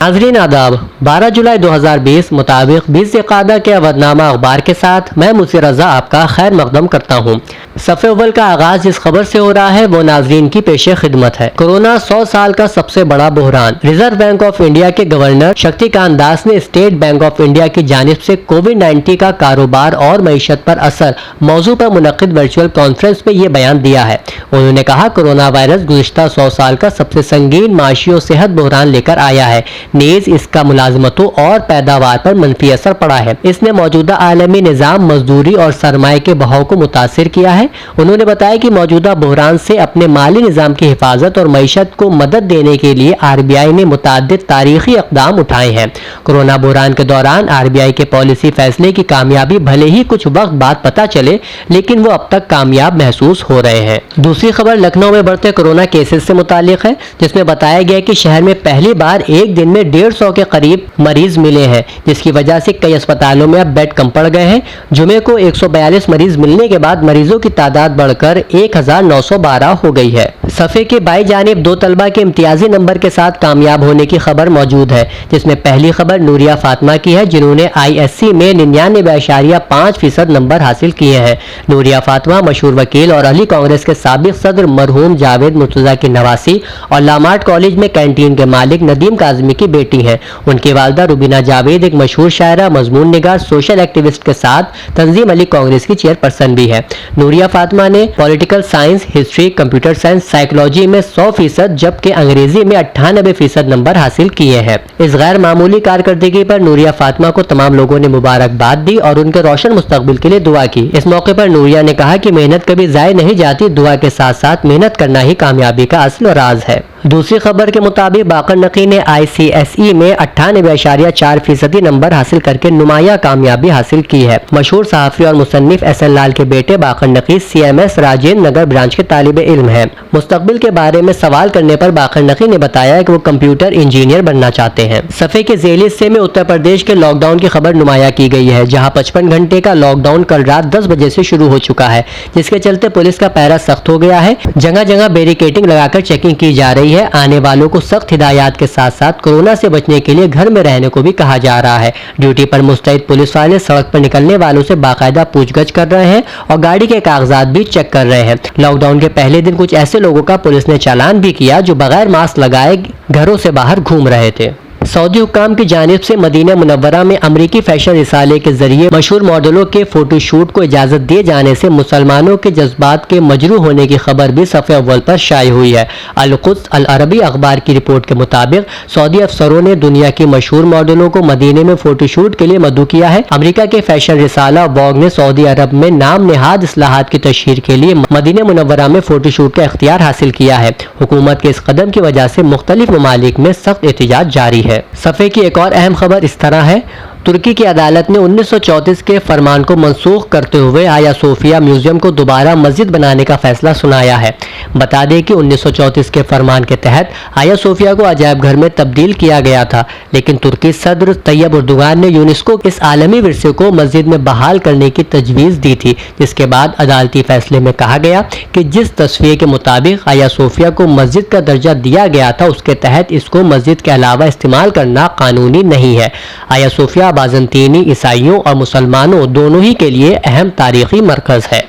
नाज़रीन आदाब, 12 जुलाई 2020 मुताबिक 20 ज़िलक़ादा के अवधनामा अखबार के साथ मैं मुसी रज़ा आपका खैर मकदम करता हूँ। सफ़े अव्वल का आगाज़ जिस खबर से हो रहा है वो नाज़रीन की पेशे खिदमत है। कोरोना 100 साल का सबसे बड़ा बहरान। रिजर्व बैंक ऑफ इंडिया के गवर्नर शक्तिकांत दास ने स्टेट बैंक ऑफ इंडिया की जानिब से कोविड-19 का कारोबार और मईशत पर असर मौजू पर मुनक़िद वर्चुअल कॉन्फ्रेंस में ये बयान दिया है। उन्होंने कहा, कोरोना वायरस गुज़िश्ता 100 साल का सबसे संगीन माशी और सेहत बहरान लेकर आया है। नेज़ इसका मुलाजमतों और पैदावार पर मनफी असर पड़ा है। इसने मौजूदा आलमी निज़ाम, मजदूरी और सरमाए के बहाव को मुतासिर किया है। उन्होंने बताया कि मौजूदा बहरान से अपने माली निज़ाम की हिफाजत और मईशत को मदद देने के लिए RBI ने मुतअद्दिद तारीखी इक़दाम उठाए हैं। कोरोना बहरान के दौरान RBI के पॉलिसी फैसले की कामयाबी भले ही कुछ वक्त बाद पता चले, लेकिन वो अब तक कामयाब महसूस हो रहे हैं। दूसरी खबर लखनऊ में बढ़ते कोरोना केसेस से मुतालिक है, जिसमें बताया गया कि शहर में पहली बार एक दिन में 150 के करीब मरीज मिले हैं, जिसकी वजह से कई अस्पतालों में अब बेड कम पड़ गए हैं। जुमे को 142 मरीज मिलने के बाद मरीजों की तादाद बढ़कर 1912 हो गई है। सफ़े के बाई जानिब 2 तलबा के इम्तियाजी नंबर के साथ कामयाब होने की खबर मौजूद है, जिसमें पहली खबर नूरिया फातिमा की है, जिन्होंने ISC में 99.5% नंबर हासिल किए हैं। नूरिया फातिमा मशहूर वकील और अहली कांग्रेस के साबिक सदर मरहूम जावेद मुर्तज़ा की नवासी और लामार्ट कॉलेज में कैंटीन के मालिक नदीम काज़मी की बेटी हैं। उनकी वालदा रुबीना जावेद एक मशहूर शायरा, मजमून निगार, सोशल एक्टिविस्ट के साथ तंजीम अली कांग्रेस की चेयरपर्सन भी है। नूरिया फातिमा ने political science, history, computer science, psychology में 100%, जबकि अंग्रेजी में 98% नंबर हासिल किए हैं। इस गैर मामूली कारकर्दगी पर नूरिया फातिमा को तमाम लोगों ने मुबारकबाद दी और उनके रोशन मुस्तकबिल के लिए दुआ की। इस मौके पर नूरिया ने कहा कि मेहनत कभी ज़ाय नहीं जाती, दुआ के साथ साथ मेहनत करना ही कामयाबी का असल राज है। दूसरी खबर के मुताबिक बाकर नकी ने ICSE में 98.4% नंबर हासिल करके नुमाया कामयाबी हासिल की है। मशहूर सहाफ़ी और मुसन्निफ SN लाल के बेटे बाकर नकी CMS राजेंद्र नगर ब्रांच के तालिब इल्म हैं। मुस्तकबिल के बारे में सवाल करने पर बाकर नकी ने बताया कि वो कंप्यूटर इंजीनियर बनना चाहते हैं। सफ़े के ज़ेली हिस्से में उत्तर प्रदेश के लॉकडाउन की खबर नुमाया की गई है, जहाँ 55 घंटे का लॉकडाउन कल रात 10 बजे से शुरू हो चुका है, जिसके चलते पुलिस का पहरा सख्त हो गया है। जगह जगह बैरिकेडिंग लगाकर चेकिंग की जा रही है। आने वालों को सख्त हिदायत के साथ साथ कोरोना से बचने के लिए घर में रहने को भी कहा जा रहा है। ड्यूटी पर मुस्तैद पुलिस वाले सड़क पर निकलने वालों से बाकायदा पूछगछ कर रहे हैं और गाड़ी के कागजात भी चेक कर रहे हैं। लॉकडाउन के पहले दिन कुछ ऐसे लोगों का पुलिस ने चालान भी किया जो बगैर मास्क लगाए घरों से बाहर घूम रहे थे। सऊदी हुक्काम की जानिब से मदीना मुनव्वरा में अमरीकी फैशन रिसाले के जरिए मशहूर मॉडलों के फोटोशूट को इजाज़त दिए जाने से मुसलमानों के जज्बात के मजरू होने की खबर भी सफ़े अव्वल पर शाये हुई है। अल-कुद्स अल-अरबी अखबार की रिपोर्ट के मुताबिक सऊदी अफसरों ने दुनिया की मशहूर मॉडलों को मदीने में फोटोशूट के लिए मदऊ किया है। अमरीका के फैशन रिसाला वॉग ने सऊदी अरब में नाम नेहाद इस्लाहात की तशहीर के लिए मदीना मुनव्वरा में फोटोशूट का इख्तियार हासिल किया है। हुकूमत के इस कदम की वजह से मुख्तलिफ ममालिक में सख्त एहतजाज जारी है। सफ़े की एक और अहम खबर इस तरह है, तुर्की की अदालत ने 1934 के फरमान को मनसूख करते हुए आया सोफिया म्यूजियम को दोबारा मस्जिद बनाने का फैसला सुनाया है। बता दें कि 1934 के फरमान के तहत आया सोफिया को अजायब घर में तब्दील किया गया था, लेकिन तुर्की सदर तैयब उर्दुगान ने यूनेस्को इस आलमी विरसे को मस्जिद में बहाल करने की तजवीज़ दी थी, जिसके बाद अदालती फैसले में कहा गया कि जिस तस्वीर के मुताबिक आया सोफिया को मस्जिद का दर्जा दिया गया था, उसके तहत इसको मस्जिद के अलावा इस्तेमाल करना कानूनी नहीं है। आया सोफिया बाज़ंतीनी ईसाइयों और मुसलमानों दोनों ही के लिए अहम तारीखी मरकज है।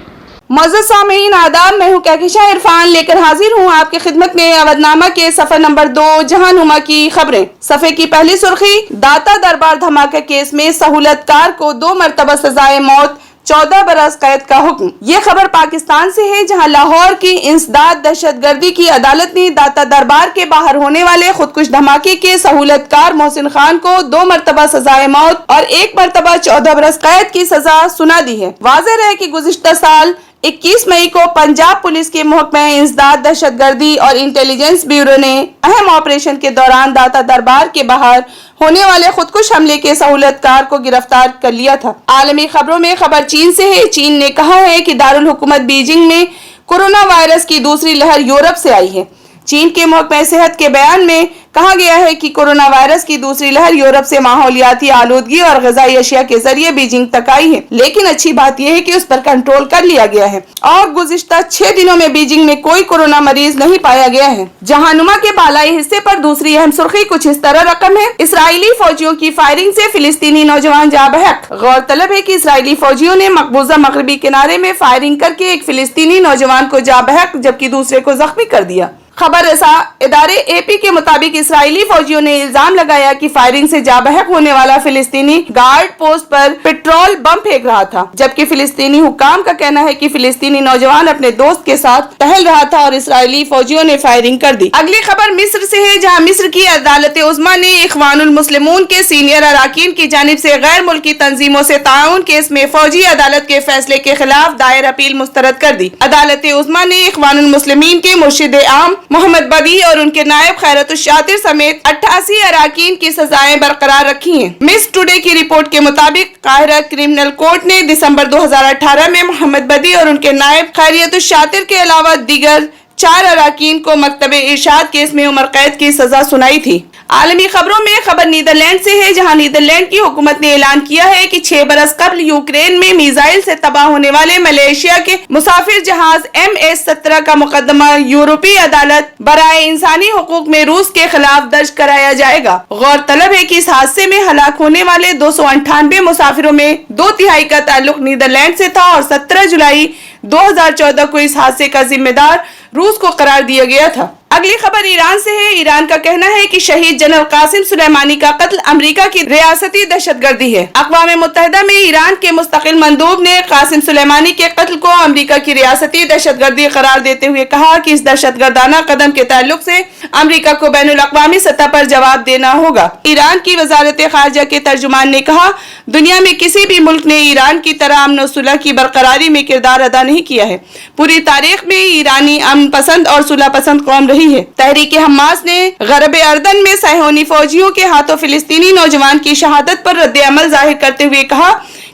मज़ीद सामीन आदाब, मैं हूँ कहकशा इरफान लेकर हाजिर हूँ आपकी खिदमत में अवधनामा के सफ़र नंबर 2 जहानुमा की खबरें। सफ़े की पहली सुर्खी, दाता दरबार धमाका केस में सहूलतकार को 2 मरतबा सजाए मौत, 14 बरस कैद का हुक्म। ये खबर पाकिस्तान से है, जहां लाहौर की इंसदाद दहशतगर्दी की अदालत ने दाता दरबार के बाहर होने वाले खुदकुश धमाके के सहूलतकार मोहसिन खान को 2 मरतबा सजाए मौत और 1 मरतबा 14 बरस कैद की सजा सुना दी है। वाज़ेह है कि गुज़िश्ता साल 21 मई को पंजाब पुलिस के महकमा इंसदाद दहशतगर्दी और इंटेलिजेंस ब्यूरो ने अहम ऑपरेशन के दौरान दाता दरबार के बाहर होने वाले खुदकुश हमले के सहूलतकार को गिरफ्तार कर लिया था। आलमी खबरों में खबर चीन से है। चीन ने कहा है कि दारुल हुकूमत बीजिंग में कोरोना वायरस की दूसरी लहर यूरोप से आई है। चीन के महकमा सेहत के बयान में कहा गया है कि कोरोना वायरस की दूसरी लहर यूरोप से माहौलियाती आलूदगी और ग़िज़ाई अशिया के जरिए बीजिंग तक आई है, लेकिन अच्छी बात यह है कि उस पर कंट्रोल कर लिया गया है और गुज़िश्ता 6 दिनों में बीजिंग में कोई कोरोना मरीज नहीं पाया गया है। जहानुमा के बालाई हिस्से पर दूसरी अहम सुर्खी कुछ इस तरह रकम है। इसराइली फौजियों की फायरिंग से फिलिस्तीनी नौजवान जा बहक। गौरतलब है कि इसराइली फौजियों ने मकबूजा मगरबी किनारे में फायरिंग करके एक फिलिस्तीनी नौजवान को जा बहक जबकि दूसरे को जख्मी कर दिया। खबर रसा इदारे एपी के मुताबिक इसराइली फौजियों ने इल्जाम लगाया कि फायरिंग से जा बहक होने वाला फिलिस्तीनी गार्ड पोस्ट पर पेट्रोल बम फेंक रहा था, जबकि फिलिस्तीनी हुक्काम का कहना है कि फिलिस्तीनी नौजवान अपने दोस्त के साथ टहल रहा था और इसराइली फौजियों ने फायरिंग कर दी। अगली खबर मिस्र से है, जहां मिस्र की अदालत उज़्मा ने इख्वानुल मुस्लिमून के सीनियर अराकीन की जानिब से गैर मुल्की तंजीमों से ताउन केस में फौजी अदालत के फैसले के खिलाफ दायर अपील मुस्तरद कर दी। अदालत उज़्मा ने इख्वानुल मुस्लिमीन के मुर्शिद आम मोहम्मद बदी और उनके नायब खैरतुल शातिर समेत 88 अराकीन की सजाएं बरकरार रखी हैं। मिस टुडे की रिपोर्ट के मुताबिक काहिरा क्रिमिनल कोर्ट ने दिसंबर 2018 में मोहम्मद बदी और उनके नायब खैरतुल शातिर के अलावा दीगर 4 अराकीन को मकतबे इरशाद केस में उम्र कैद की सजा सुनाई थी। आलमी खबरों में खबर नीदरलैंड से है, जहां नीदरलैंड की हुकूमत ने ऐलान किया है कि 6 बरस कबल यूक्रेन में मिसाइल से तबाह होने वाले मलेशिया के मुसाफिर जहाज MS-17 का मुकदमा यूरोपीय अदालत बराए इंसानी हुकूक में रूस के खिलाफ दर्ज कराया जाएगा। गौरतलब है कि इस हादसे में हलाक होने वाले 298 मुसाफिरों में 2/3 का ताल्लुक नीदरलैंड से था और 17 जुलाई 2014 को इस हादसे का जिम्मेदार रूस को करार दिया गया था। अगली खबर ईरान से है। ईरान का कहना है कि शहीद जनरल कासिम सुलेमानी का कत्ल अमेरिका की रियासती दहशतगर्दी है। अक़वाम मुत्तहिदा में ईरान के मुस्तकिल मंदूब ने कासिम सुलेमानी के कत्ल को अमेरिका की रियासती दहशतगर्दी करार देते हुए कहा कि इस दहशतगर्दाना कदम के ताल्लुक से अमेरिका को बैनुल अक़वामी सतह पर जवाब देना होगा। ईरान की वज़ारत ख़ारिजा के तर्जुमान ने कहा, दुनिया में किसी भी मुल्क ने ईरान की तरह अमन और सुलह की बरकरारी में किरदार अदा नहीं किया है। पूरी तारीख में ईरानी अमन पसंद और सुलह पसंद कौम रही है। तहरीक हमास ने गरब अर्दन में सैहोनी फौजियों के हाथों फिलिस्तीनी नौजवान की शहादत पर रद्द अमल जाहिर करते हुए कहा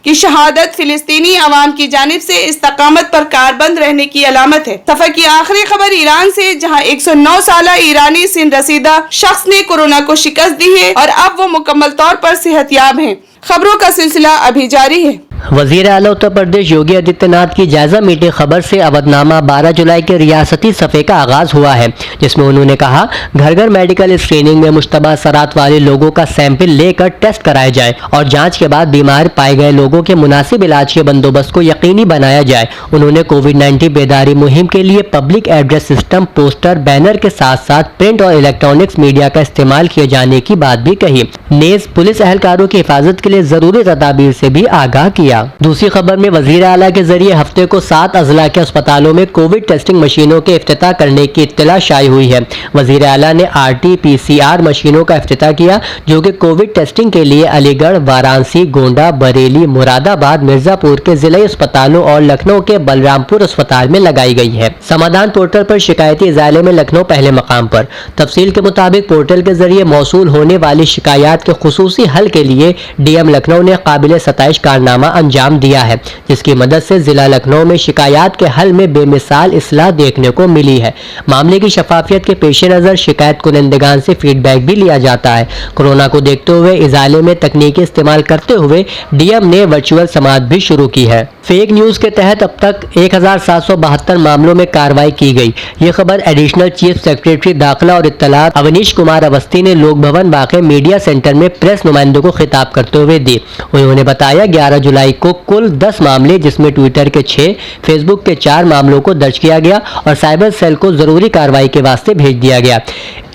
कि शहादत फिलिस्तीनी अवाम की जानिब से इस्तकामत पर कारबंद रहने की अलामत है। सफर की आखिरी खबर ईरान से, जहां 109 साला ईरानी सिन रसीदा शख्स ने कोरोना को शिकस्त दी है और अब वो मुकम्मल तौर पर सेहतयाब हैं। खबरों का सिलसिला अभी जारी है। वज़ीर आला उत्तर प्रदेश योगी आदित्यनाथ की जायजा मीटिंग खबर से अवधनामा 12 जुलाई के रियासती सफ़े का आगाज़ हुआ है, जिसमें उन्होंने कहा घर घर मेडिकल स्क्रीनिंग में मुश्तबा सरात वाले लोगों का सैंपल लेकर टेस्ट कराया जाए और जांच के बाद बीमार पाए गए लोगों के मुनासिब इलाज के बंदोबस्त को यकीनी बनाया जाए। उन्होंने कोविड-19 बेदारी मुहिम के लिए public address system, poster, banner के साथ साथ प्रिंट और इलेक्ट्रॉनिक्स मीडिया का इस्तेमाल किए जाने की बात भी कही। नेज़ पुलिस एहलकारों की हिफाजत के लिए ज़रूरी तदाबीर से भी आगाह किया। दूसरी खबर में वज़ीर आला के जरिए हफ्ते को 7 अजला के अस्पतालों में कोविड टेस्टिंग मशीनों के इफ्तिताह करने की इत्तला शाई हुई है। वज़ीर आला ने RT-PCR मशीनों का इफ्तिताह किया, जो कि कोविड टेस्टिंग के लिए अलीगढ़, वाराणसी, गोंडा, बरेली, मुरादाबाद, मिर्जापुर के जिला अस्पतालों और लखनऊ के बलरामपुर अस्पताल में लगाई गई है। समाधान पोर्टल पर शिकायती इजाले में लखनऊ पहले मकाम पर। तफसील के मुताबिक पोर्टल के जरिए मौसूल होने वाली शिकायत के खुसूसी हल के लिए DM लखनऊ ने काबिल सताइश कारनामा अंजाम दिया है, जिसकी मदद से जिला लखनऊ में शिकायत के हल में बेमिसाल इस्लाह देखने को मिली है। मामले की शफाफियत के पेश नज़र शिकायत कुनंदगान से फीडबैक भी लिया जाता है। कोरोना को देखते हुए इजाले में तकनीकी इस्तेमाल करते हुए DM ने वर्चुअल समाअत भी शुरू की है। फेक न्यूज़ के तहत अब तक 1772 मामलों में कार्रवाई की गई। ये खबर एडिशनल चीफ सेक्रेटरी दाखिला और इत्तलात अवनीश कुमार अवस्थी ने लोक भवन वाक़े मीडिया सेंटर में प्रेस नुमाइंदों को खिताब करते हुए दी। उन्होंने बताया 11 जुलाई को कुल 10 मामले, जिसमें ट्विटर के 6, फेसबुक के 4 मामलों को दर्ज किया गया और साइबर सेल को जरूरी कार्रवाई के वास्ते भेज दिया गया।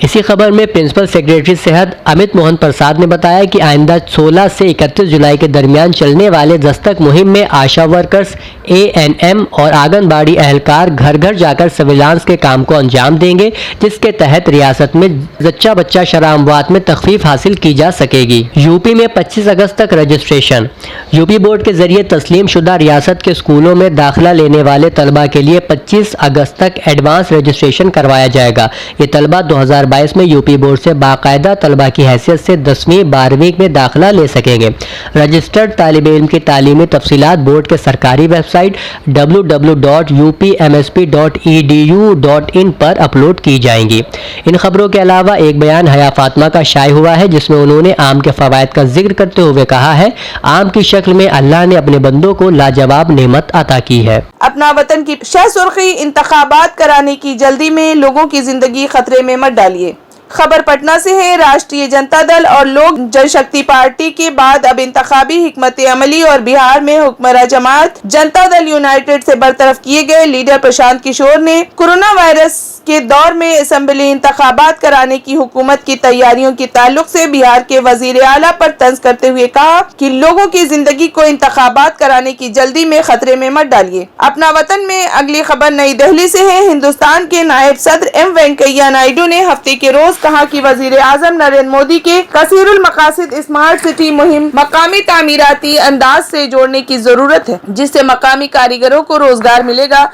इसी खबर में प्रिंसिपल सेक्रेटरी सेहत अमित मोहन प्रसाद ने बताया कि आइंदा 16 से 31 जुलाई के दरमियान चलने वाले दस्तक मुहिम में आशा वर्कर्स, ANM और आंगनबाड़ी अहलकार घर घर जाकर सर्विलांस के काम को अंजाम देंगे, जिसके तहत रियासत में जच्चा बच्चा शरह अमवात में तखफीफ हासिल की जा सकेगी। यूपी में 25 अगस्त तक रजिस्ट्रेशन। यूपी बोर्ड के जरिए तस्लीम शुदा रियासत के स्कूलों में दाखिला लेने वाले तलबा के लिए 25 अगस्त तक एडवांस रजिस्ट्रेशन करवाया जाएगा। ये तलबा 2022 2022 में यूपी बोर्ड से बाकायदा तलबा की हैसियत से 10वीं 12वीं में दाखिला ले सकेंगे। रजिस्टर्ड तालिब इल्म की तालीमी तफसीलात बोर्ड के सरकारी वेबसाइट www.upmsp.edu.in पर अपलोड की जाएंगी। इन खबरों के अलावा एक बयान हया फातिमा का शाये हुआ है जिसमें उन्होंने आम के फवायद का जिक्र करते हुए कहा है, आम की शक्ल में अल्लाह ने अपने बंदों को लाजवाब नेमत अता की है। अपना वतन की शह सुर्खी, इंतखाबात कराने की जल्दी में लोगों की जिंदगी खतरे में मत डालिए। खबर पटना से है। राष्ट्रीय जनता दल और लोक जनशक्ति पार्टी के बाद अब इंतखाबी हिकमत अमली और बिहार में हुक्मरां जमात जनता दल यूनाइटेड से बरतरफ किए गए लीडर प्रशांत किशोर ने कोरोना वायरस के दौर में असेंबली इंतखाबात कराने की हुकूमत की तैयारियों के ताल्लुक से बिहार के वजीर आला पर तंज करते हुए कहा कि लोगों की जिंदगी को इंतखाबात कराने की जल्दी में खतरे में मत डालिए। अपना वतन में अगली खबर नई दिल्ली से है। हिंदुस्तान के नायब सदर एम वेंकैया नायडू ने हफ्ते के रोज कहा कि वजीर आजम नरेंद्र मोदी के कसीरुल मकासिद स्मार्ट सिटी मुहिम मकामी तामीराती अंदाज से जोड़ने की जरूरत है, जिससे मकामी कारीगरों को रोजगार मिलेगा।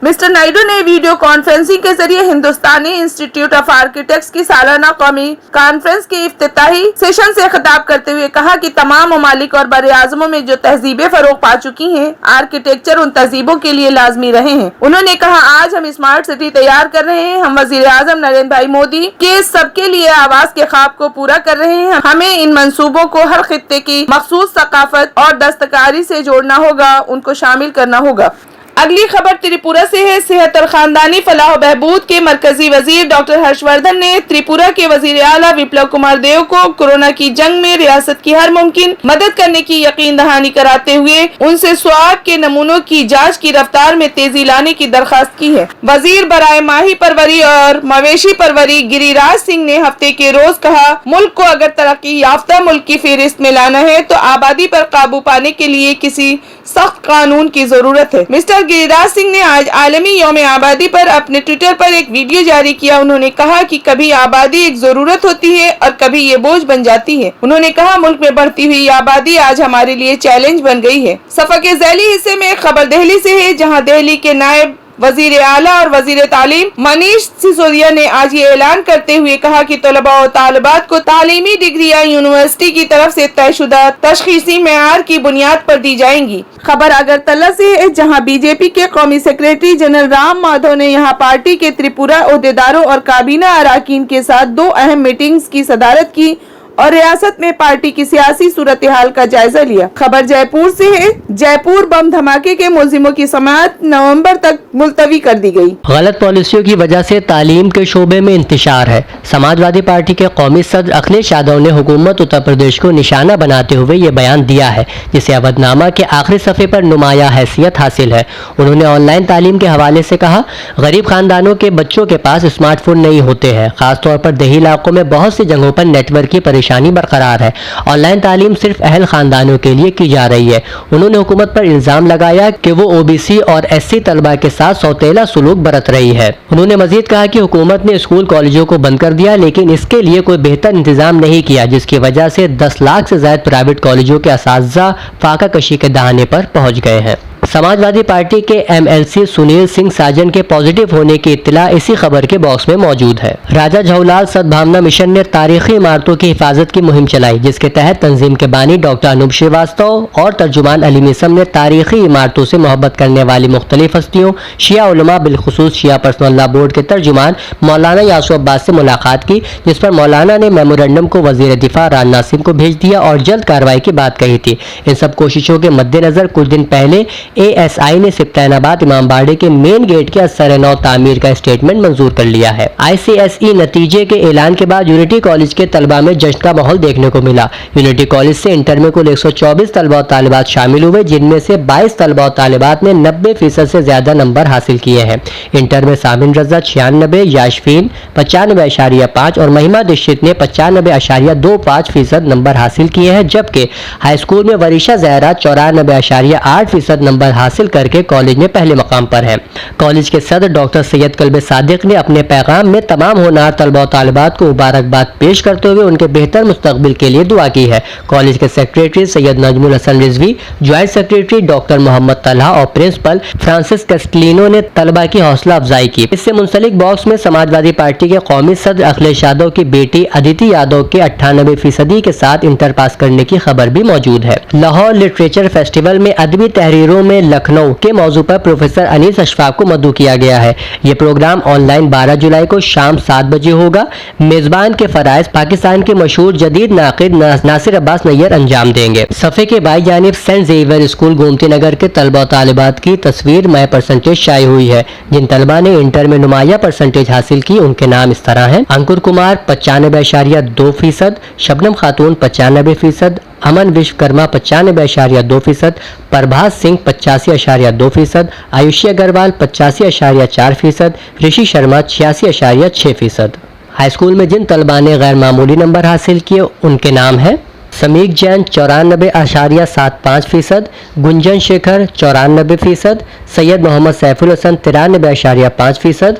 मिस्टर नायडू ने वीडियो कॉन्फ्रेंसिंग के जरिए हिंदुस्तानी इंस्टीट्यूट ऑफ आर्किटेक्ट्स की सालाना कौमी कॉन्फ्रेंस के इफ्तिताही सेशन से खिताब करते हुए कहा कि तमाम ममालिक और बड़े आजमों में जो तहजीबें फरोग पा चुकी हैं, आर्किटेक्चर उन तहजीबों के लिए लाजमी रहे हैं। उन्होंने कहा, आज हम स्मार्ट सिटी तैयार कर रहे हैं। हम वजीर आजम नरेंद्र भाई मोदी के सबके लिए आवास के ख्वाब को पूरा कर रहे हैं। हमें इन मंसूबों को हर खित्ते की मखसूस सकाफत और दस्तकारी से जोड़ना होगा, उनको शामिल करना होगा। अगली खबर त्रिपुरा से है। सेहत और खानदानी फलाह व बहबूद के मरकजी वजीर डॉक्टर हर्षवर्धन ने त्रिपुरा के वजीर आला विप्लव कुमार देव को कोरोना की जंग में रियासत की हर मुमकिन मदद करने की यकीन दहानी कराते हुए उनसे स्वाब के नमूनों की जांच की रफ्तार में तेजी लाने की दरखास्त की है। वजीर बराए माही परवरी और मवेशी परवरी गिरिराज सिंह ने हफ्ते के रोज कहा, मुल्क को अगर तरक्की याफ्ता मुल्क की फहरिस्त में लाना है तो आबादी पर काबू पाने के लिए किसी सख्त कानून की जरूरत है। मिस्टर गिरिराज सिंह ने आज आलमी यौम आबादी पर अपने ट्विटर पर एक वीडियो जारी किया। उन्होंने कहा कि कभी आबादी एक जरूरत होती है और कभी ये बोझ बन जाती है। उन्होंने कहा, मुल्क में बढ़ती हुई आबादी आज हमारे लिए चैलेंज बन गई है। सफर के ज़ैली हिस्से में खबर दिल्ली से है, जहां दिल्ली के नायब वजीर आला और वजीर तालीम मनीष सिसोदिया ने आज ये ऐलान करते हुए कहा कि तलबा और तालिबात को तालीमी डिग्रियां यूनिवर्सिटी की तरफ से तयशुदा तशखीसी मेयार की बुनियाद पर दी जाएंगी। खबर अगरतला से है, जहां बीजेपी के कौमी सेक्रेटरी जनरल राम माधव ने यहां पार्टी के त्रिपुरा ओहदेदारों और काबीना अराकीन के साथ 2 अहम मीटिंग्स की सदारत की और रियासत में पार्टी की सियासी सूरत हाल का जायजा लिया। खबर जयपुर से है। जयपुर बम धमाके के मुलजिमों की समाअत नवंबर तक मुलतवी कर दी गई। गलत पॉलिसियों की वजह से तालीम के शोबे में इंतशार है। समाजवादी पार्टी के कौमी सदर अखिलेश यादव ने हुकूमत उत्तर प्रदेश को निशाना बनाते हुए ये बयान दिया है, जिसे अवधनामा के आखिरी सफ़े पर नुमाया हैसियत हासिल है। उन्होंने ऑनलाइन तालीम के हवाले से कहा, गरीब खानदानों के बच्चों के पास स्मार्टफोन नहीं होते हैं। खासतौर पर देही इलाकों में बहुत सी जगहों पर नेटवर्क की परेशानी बरकरार है। ऑनलाइन तालीम सिर्फ अहल खानदानों के लिए की जा रही है। उन्होंने हुकूमत पर इल्जाम लगाया कि वो ओबीसी और एससी तलबा के साथ सौतेला सुलूक बरत रही है। उन्होंने मजीद कहा कि हुकूमत ने स्कूल कॉलेजों को बंद कर दिया, लेकिन इसके लिए कोई बेहतर इंतजाम नहीं किया, जिसकी वजह से 10 लाख से ज्यादा प्राइवेट कॉलेजों के असातिज़ा फाका कशी के दहाने पर पहुंच गए हैं। समाजवादी पार्टी के एमएलसी सुनील सिंह साजन के पॉजिटिव होने की इत्तला इसी खबर के बॉक्स में मौजूद है। राजा जवाहरलाल सद्भावना मिशन ने तारीखी इमारतों की हिफाजत की मुहिम चलाई, जिसके तहत तंजीम के बानी डॉक्टर अनूप श्रीवास्तव और तर्जुमान अली मिसम ने तारीखी इमारतों से मोहब्बत करने वाली मुख्तलिफ हस्तियों, शिया उलमा, बिलखुसूस शिया पर्सनल लॉ बोर्ड के तर्जुमान मौलाना यासुफ अब्बास से मुलाकात की, जिस पर मौलाना ने मेमोरेंडम को वजीर दिफा राजनाथ सिंह को भेज दिया और जल्द कार्रवाई की बात कही थी। इन सब कोशिशों के मद्देनजर कुछ दिन पहले एएसआई ने सिप्तानाबाद इमामबाड़े के मेन गेट के असर नौ तामीर का स्टेटमेंट मंजूर कर लिया है। आईसीएसई नतीजे के ऐलान के बाद यूनिटी कॉलेज के तलबा में जश्न का माहौल देखने को मिला। यूनिटी कॉलेज से इंटर में कुल 124 तलबा और तालिबात शामिल हुए, जिनमें से 22 तलबा और तालिबात ने 90% से ज्यादा नंबर हासिल किए हैं। इंटर में सामिन रजा 96, याशफीन 95.5 और महिमा दीक्षित ने 95.25% नंबर हासिल किए हैं, जबकि हाई स्कूल में वरीशा जहरा 94.8% नंबर नंबर हासिल करके कॉलेज में पहले मकाम पर है। कॉलेज के सदर डॉक्टर सैयद कल्बे सादिक ने अपने पैगाम में तमाम होनहार तलबा और तालिबात को मुबारकबाद पेश करते हुए उनके बेहतर मुस्तकबिल के लिए दुआ की है। कॉलेज के secretary Syed Najmul Hasan Rizvi, joint secretary doctor Mohammad Talha और प्रिंसिपल फ्रांसिस कैस्टलिनो ने तलबा की हौसला अफजाई की। इससे मुंसलिक बॉक्स में समाजवादी पार्टी के कौमी सदर अखिलेश यादव की बेटी अदिति यादव के 98% के साथ इंटर पास करने की खबर भी मौजूद है। लाहौर लिटरेचर फेस्टिवल में अदबी तहरीरों में लखनऊ के मौजू पर प्रोफेसर अनीस अशफाक को मदऊ किया गया है। ये प्रोग्राम ऑनलाइन 12 जुलाई को शाम 7 बजे होगा। मेजबान के फराइज पाकिस्तान के मशहूर जदीद नाकिद नासिर अब्बास नैयर अंजाम देंगे। सफ़े के बाई जानिब Saint Xavier school Gomti Nagar के तलबा और तालिबात की तस्वीर में परसेंटेज शाये हुई है। जिन तलबा ने इंटर में नुमाया परसेंटेज हासिल की उनके नाम इस तरह हैं: अंकुर कुमार 95.2%, शबनम खातून 95%, अमन विश्वकर्मा 95.2%, प्रभात सिंह 85.2%, आयुषी अग्रवाल 85.4%, ऋषि शर्मा 86.6%। हाई स्कूल में जिन तलबा ने गैर मामूली नंबर हासिल किए उनके नाम हैं: समीक जैन 94.75%, गुंजन शेखर 94%, सैयद मोहम्मद सैफुल हसन 93.5%,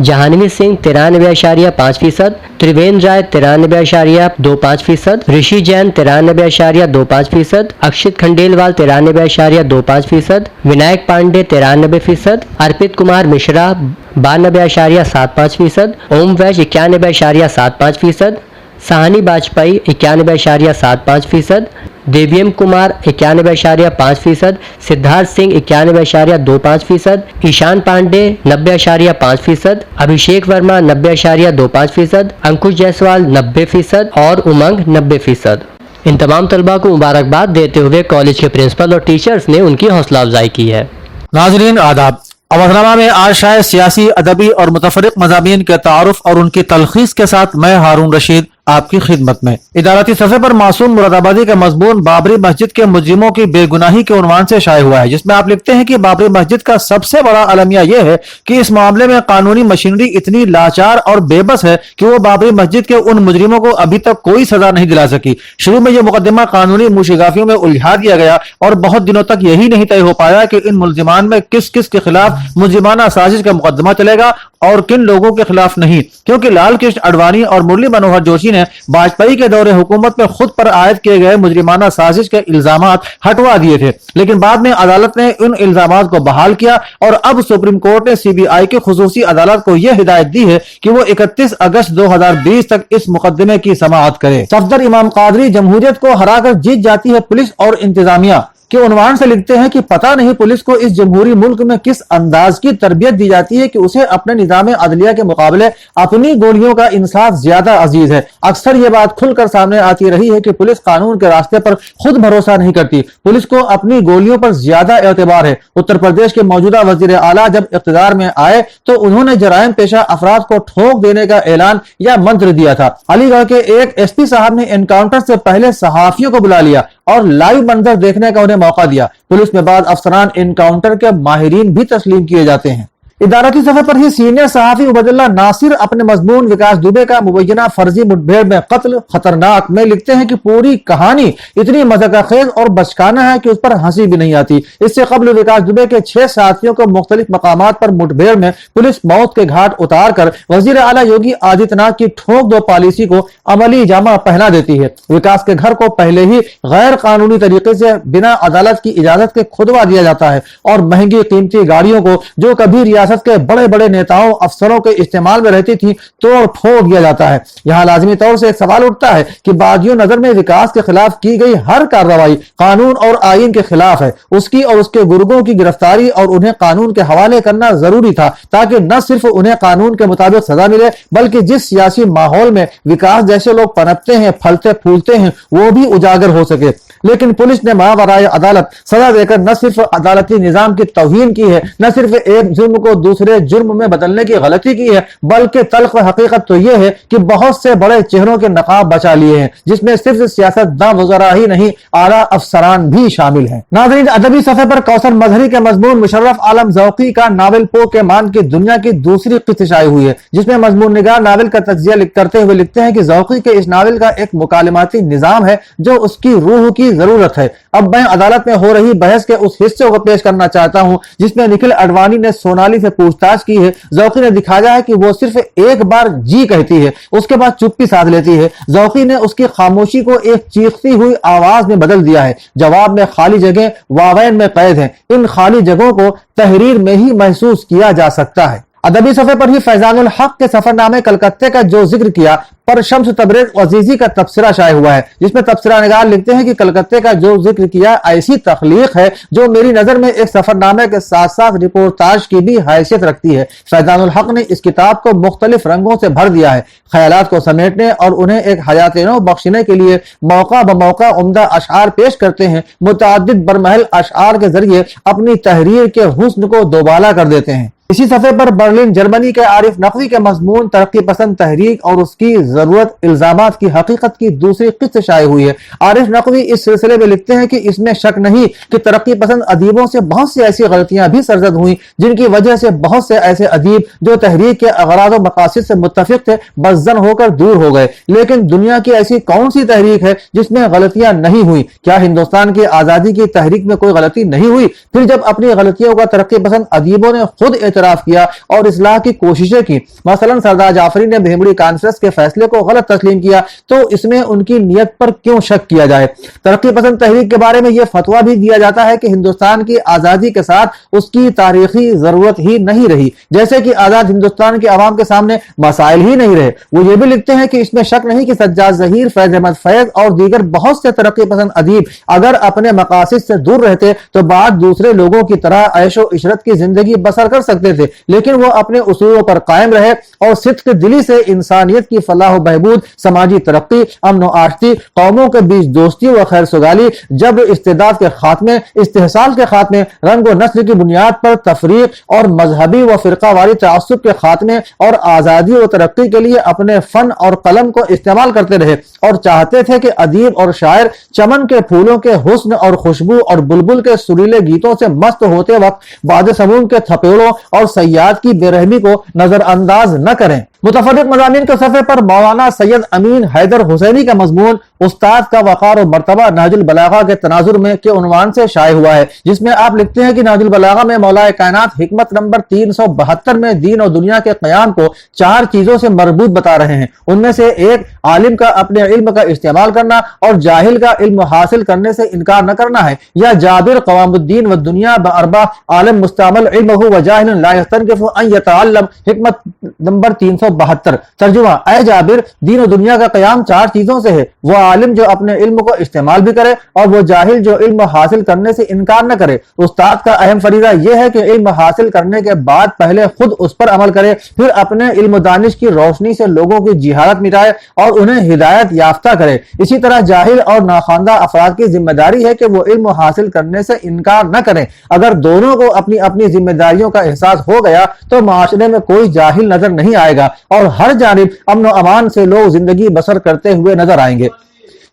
जहानवी सिंह 93.5%, त्रिवेंद्र राय 93.25%, ऋषि जैन 93.25%, अक्षित खंडेलवाल 93.25%, विनायक पांडे 93%, अर्पित कुमार मिश्रा 92.75%, ओम वैश 91.75%, साहनी वाजपेयी 91.75%, देवीएम कुमार 91.5%, सिद्धार्थ सिंह 91.25%, ईशान पांडे 90.5%, अभिषेक वर्मा 90.25%, अंकुश जायसवाल 90% और उमंग 90%। इन तमाम तलबा को मुबारकबाद देते हुए कॉलेज के प्रिंसिपल और टीचर्स ने उनकी हौसला अफजाई की है। नाज़रीन आदाब। अवधनामा में आज शायद सियासी, अदबी और मुतफरिक मज़ामीन के तारुफ और उनकी तलखीस के साथ मैं हारून रशीद आपकी खिदमत में। इदारती सफ़े पर मासूम मुरादाबादी का मजमून बाबरी मस्जिद के मुजरिमों की बेगुनाही के उन्वान से शाये हुआ है, जिसमें आप लिखते हैं कि बाबरी मस्जिद का सबसे बड़ा अलमिया यह है कि इस मामले में कानूनी मशीनरी इतनी लाचार और बेबस है कि वो बाबरी मस्जिद के उन मुजरिमों को अभी तक कोई सजा नहीं दिला सकी। शुरू में यह मुकदमा कानूनी मुशिगाफियों में उलझा दिया गया और बहुत दिनों तक यही नहीं तय हो पाया कि इन मुलजिमान में किस किस के खिलाफ मुजरिमाना साजिश का मुकदमा चलेगा और किन लोगों के खिलाफ नहीं, क्योंकि लाल कृष्ण आडवाणी और मुरली मनोहर जोशी ने वाजपेयी के दौरे हुकूमत में खुद पर आयद किए गए मुजरिमाना साजिश के इल्जामात हटवा दिए थे, लेकिन बाद में अदालत ने उन इल्जामात को बहाल किया और अब सुप्रीम कोर्ट ने सीबीआई की खुसूसी अदालत को यह हिदायत दी है कि वो 31 अगस्त 2020 तक इस मुकदमे की समाअत करे। सफदर इमाम कादरी जमहूरियत को हराकर जीत जाती है पुलिस और इंतजामिया के उन्वान से लिखते हैं कि पता नहीं पुलिस को इस जमहूरी मुल्क में किस अंदाज की तरबियत दी जाती है कि उसे अपने निजाम अदलिया के मुकाबले अपनी गोलियों का इंसाफ ज्यादा अजीज है। अक्सर ये बात खुलकर सामने आती रही है कि पुलिस कानून के रास्ते पर खुद भरोसा नहीं करती, पुलिस को अपनी गोलियों पर ज्यादा एतबार है। उत्तर प्रदेश के मौजूदा वजीर आला जब इख्तिदार में आए तो उन्होंने जराइम पेशा अफराद को ठोक देने का ऐलान या मंत्र दिया था। अलीगढ़ के एक एसपी साहब ने एनकाउंटर से पहले सहाफियों को बुला लिया और लाइव मंजर देखने का उन्हें मौका दिया। पुलिस में बाद अफसरान एनकाउंटर के माहिरीन भी तस्लीम किए जाते हैं। इदारती सफे पर ही सीनियर सहाफी उबैदुल्लाह नासिर अपने मजमून विकास दुबे का मुबैना फर्जी मुठभेड़ में कत्ल खतरनाक में लिखते हैं कि पूरी कहानी इतनी मज़ाक़खेज़ और बचकाना है कि उस पर हंसी भी नहीं आती। इससे कबल विकास दुबे के 6 साथियों को मुख्तलिफ मकामात पर मुठभेड़ में पुलिस मौत के घाट उतार कर वजीर आला योगी आदित्यनाथ की ठोक दो पॉलिसी को अमली जामा पहना देती है। विकास के घर को पहले ही गैर कानूनी तरीके से बिना अदालत की इजाजत के खुदवा दिया जाता है और महंगी कीमती गाड़ियों को जो कभी रियासत के बड़े बड़े नेताओं अफसरों के इस्तेमाल में रहती थी तोड़ फोड़ दिया जाता है। यहाँ लाजमी तौर से एक सवाल उठता है कि बादियों नजर में विकास के खिलाफ की गई हर कार्रवाई कानून और आईन के खिलाफ है। उसकी और उसके गुर्गों की गिरफ्तारी और उन्हें कानून के हवाले करना जरूरी था ताकि न सिर्फ उन्हें कानून के मुताबिक सजा मिले बल्कि जिस सियासी माहौल में विकास जैसे लोग पनपते हैं फलते फूलते हैं वो भी उजागर हो सके। लेकिन पुलिस ने मावराए अदालत सजा देकर न सिर्फ अदालती निजाम की तौहीन की है, न सिर्फ एक जुर्म को दूसरे जुर्म में बदलने की गलती की है, बल्कि तल्ख हकीकत तो यह है कि बहुत से बड़े चेहरों के नकाब बचा लिए हैं, जिसमें सिर्फ सियासतदान वज़रा ही नहीं आला अफसरान भी शामिल हैं। नाज़रीन, अदबी सफ़े पर कौसर मजहरी के मजमून मुशर्रफ आलम ज़ौक़ी का नावल पो के मान की दुनिया की दूसरी किस्त शाये हुई है, जिसमें मजमून निगार नावल का तज्ज़िया करते हुए लिखते हैं कि ज़ौक़ी के इस नावल का एक मुकालमाती निज़ाम है जो उसकी रूह की जरूरत है। अब मैं अदालत में हो रही बहस के उस हिस्से को पेश करना चाहता हूं जिसमें निखिल अडवाणी ने सोनाली से पूछताछ की है। ज़ौकी ने दिखाया है कि वो सिर्फ एक बार जी कहती है, उसके बाद चुप्पी साध लेती है। ज़ौकी ने उसकी खामोशी को एक चीखती हुई आवाज में बदल दिया है। जवाब में खाली जगह वावैन में कैद है। इन खाली जगहों को तहरीर में ही महसूस किया जा सकता है। अदबी सफ़े पर ही फैजानुल हक के सफरनामे कलकत्ते का जो जिक्र किया पर शम्स तबरेज़ अजीज़ी का तबसरा शाये हुआ है, जिसमें तबसरा निगार लिखते हैं कि कलकत्ते का जो जिक्र किया ऐसी तख्लीक है जो मेरी नजर में एक सफरनामे के साथ साथ रिपोर्टाज की भी हैसियत रखती है। फैजानुल हक ने इस किताब को मुख्तलिफ रंगों से भर दिया है। ख्यालात को समेटने और उन्हें एक हयात नौ बख्शने के लिए मौका ब मौका उम्दा अशआर पेश करते हैं। मुतअद्दिद बरमहल अशआर के जरिए अपनी तहरीर के हुस्न को दोबाला कर देते हैं। इसी सफ़े पर बर्लिन जर्मनी के आरिफ नकवी के मजमून तरक्की पसंद तहरीक और उसकी जरूरत इल्जामात की हकीकत की दूसरी किस्त शाये हुई है। आरिफ नकवी इस सिलसिले में लिखते हैं कि इसमें शक नहीं कि तरक्की पसंद अदीबों से बहुत सी ऐसी गलतियां भी सरजद हुई जिनकी वजह से बहुत से ऐसे अदीब जो तहरीक के अगराज और मकासिद से मुत्तफिक थे बज़्ज़न होकर दूर हो गए। लेकिन दुनिया की ऐसी कौन सी तहरीक है जिसमें गलतियां नहीं हुई? क्या हिंदुस्तान की आजादी की तहरीक में कोई गलती नहीं हुई? फिर जब अपनी गलतियों का तरक्की पसंद अदीबों ने खुद एतराफ किया और इस्लाह की कोशिशें की, मसलन सरदार जाफरी ने भेमड़ी कॉन्फ्रेंस के फैसले को गलत तस्लीम किया, तो इसमें उनकी नियत पर क्यों शक किया जाए? तरक्की पसंद तहरीक के बारे में यह फतवा भी दिया जाता है कि हिंदुस्तान की आजादी के साथ उसकी तारीखी जरूरत ही नहीं रही, जैसे कि आजाद हिंदुस्तान के अवाम के सामने मसाइल ही नहीं रहे। वो ये भी लिखते हैं कि इसमें शक नहीं कि सज्जाद ज़हीर, फैज अहमद फैज और दीगर बहुत से तरक्की पसंद अदीब अगर अपने मकासिद से दूर रहते तो बाद दूसरे लोगों की तरह ऐशो इशरत की जिंदगी बसर कर सकते थे, लेकिन वो अपने उसूलों पर कायम रहे और सिद्क दिली से इंसानियत की फलाह बहबूद, समाजी तरक्की, अमन आश्ती, कौमों के बीच दोस्ती व खैर सुगाली, जब्र इस्तेदाद के खात्मे, इस्तेहसाल के खात्मे, रंग व नस्ल की बुनियाद पर तफरीक और मजहबी व फिरकावारी तआस्सुब के खात्मे और आज़ादी व तरक्की के लिए अपने फन और कलम को इस्तेमाल करते रहे और चाहते थे कि अदीब और शायर चमन के फूलों के हुस्न और खुशबू और बुलबुल के सुरीले गीतों से मस्त होते वक्त वादे समूम के थपेड़ों और सयाद की बेरहमी को नजरअंदाज न करें। मुतफर्रिक मज़ामीन के सफ़े पर मौलाना सैयद अमीन हैदर हुसैनी का मजमून उस्ताद का वक़ार और मर्तबा नहजुल बलागा के तनाजुर में के उन्वान से शाये हुआ है, जिसमें आप लिखते हैं कि नहजुल बलागा में मौलाए कायनात हिकमत नंबर 372 में दीन और दुनिया के क़याम को 4 चीजों से मरबूत बता रहे हैं। उनमें से एक, आलिम का अपने इल्म का इस्तेमाल करना और जाहिल का इल्म हासिल करने से इनकार न करना है। या जाबिर क़वामुद्दीन व दुनिया बअरबा आलिम मुस्तअमल इल्महु व जाहिलन ला यस्तनकिफु अन यतअल्लम, हिकमत नंबर 372। तर्जुमा, ऐ जाबिर, दीन और दुनिया का क़याम 4 चीजों से है, वो आलिम जो अपने इल्म को इस्तेमाल भी करे और वो जाहिल जो इल्म हासिल करने से इनकार न करे। उस्ताद का अहम फरीदा यह है कि इल्म हासिल करने के बाद पहले खुद उस पर अमल करे, फिर अपने इल्म दानिश की रोशनी से लोगों की जिहालत मिटाए और उन्हें हिदायत याफ्ता करे। इसी तरह जाहिल और नाखानदा अफराद की जिम्मेदारी है कि वो इल्म हासिल करने से इनकार न करें। अगर दोनों को अपनी अपनी जिम्मेदारियों का एहसास हो गया तो माशरे में कोई जाहिल नजर नहीं आएगा और हर जानिब अमन व अमान से लोग जिंदगी बसर करते हुए नजर आएंगे।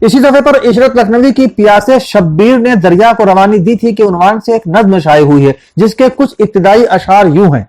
इसी दफे पर इशरत लखनवी की प्यासे शब्बीर ने दरिया को रवानी दी थी के उन्वान से एक नज्म शाये हुई है, जिसके कुछ इब्तिदाई अशार यूं हैं।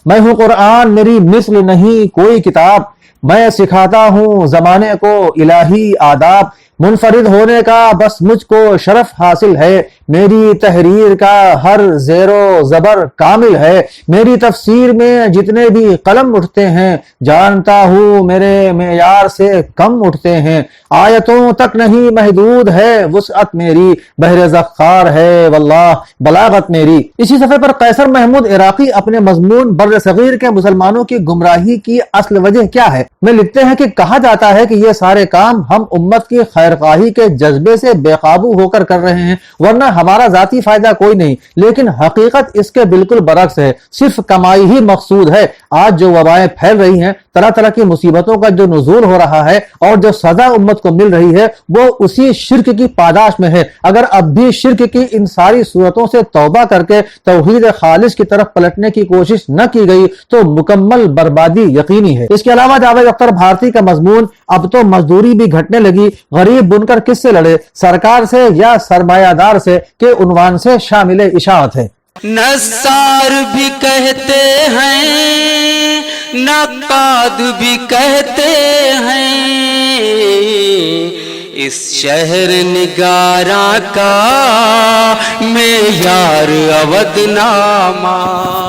मैं हूं कुरान, मेरी मिस्ल नहीं कोई किताब, मैं सिखाता हूं जमाने को इलाही आदाब, मुनफरिद होने का बस मुझको शरफ हासिल है, मेरी तहरीर का हर ज़ेरो ज़बर कामिल है, मेरी तफसीर में जितने भी कलम उठते हैं जानता हूँ मेरे मेयार से कम उठते हैं, आयतों तक नहीं महदूद है वुसअत मेरी, बहरे ज़ख़्ख़ार है वल्लाह बलागत मेरी। इसी सफ़े पर कैसर महमूद इराकी अपने मज़मून बर्र सग़ीर के मुसलमानों की गुमराही की असल वजह क्या है में लिखते हैं कि कहा जाता है कि ये सारे काम हम उम्मत की खैरख्वाही के जज्बे से बेकाबू होकर कर रहे हैं, वरना हमारा जाती फायदा कोई नहीं। लेकिन हकीकत इसके बिल्कुल बरक्स है, सिर्फ कमाई ही मकसूद है। आज जो वबाएं फैल रही हैं, तरह तरह की मुसीबतों का जो नुज़ूल हो रहा है और जो सजा उम्मत को मिल रही है वो उसी शिर्क की पादाश में है। अगर अब भी शिर्क की इन सारी सूरतों से तौबा करके तौहीद खालिस की तरफ पलटने की कोशिश न की गई तो मुकम्मल बर्बादी यकीनी है। इसके अलावा जावेद अख्तर भारती का मजमून अब तो मजदूरी भी घटने लगी, गरीब बुनकर किससे लड़े, सरकार से या सरमायादार से के उन्वान से शामिल इशाअत है। नस्सार भी कहते हैं, नक्काद भी कहते हैं, اس شہر نگاراں کا معیار اودھ نامہ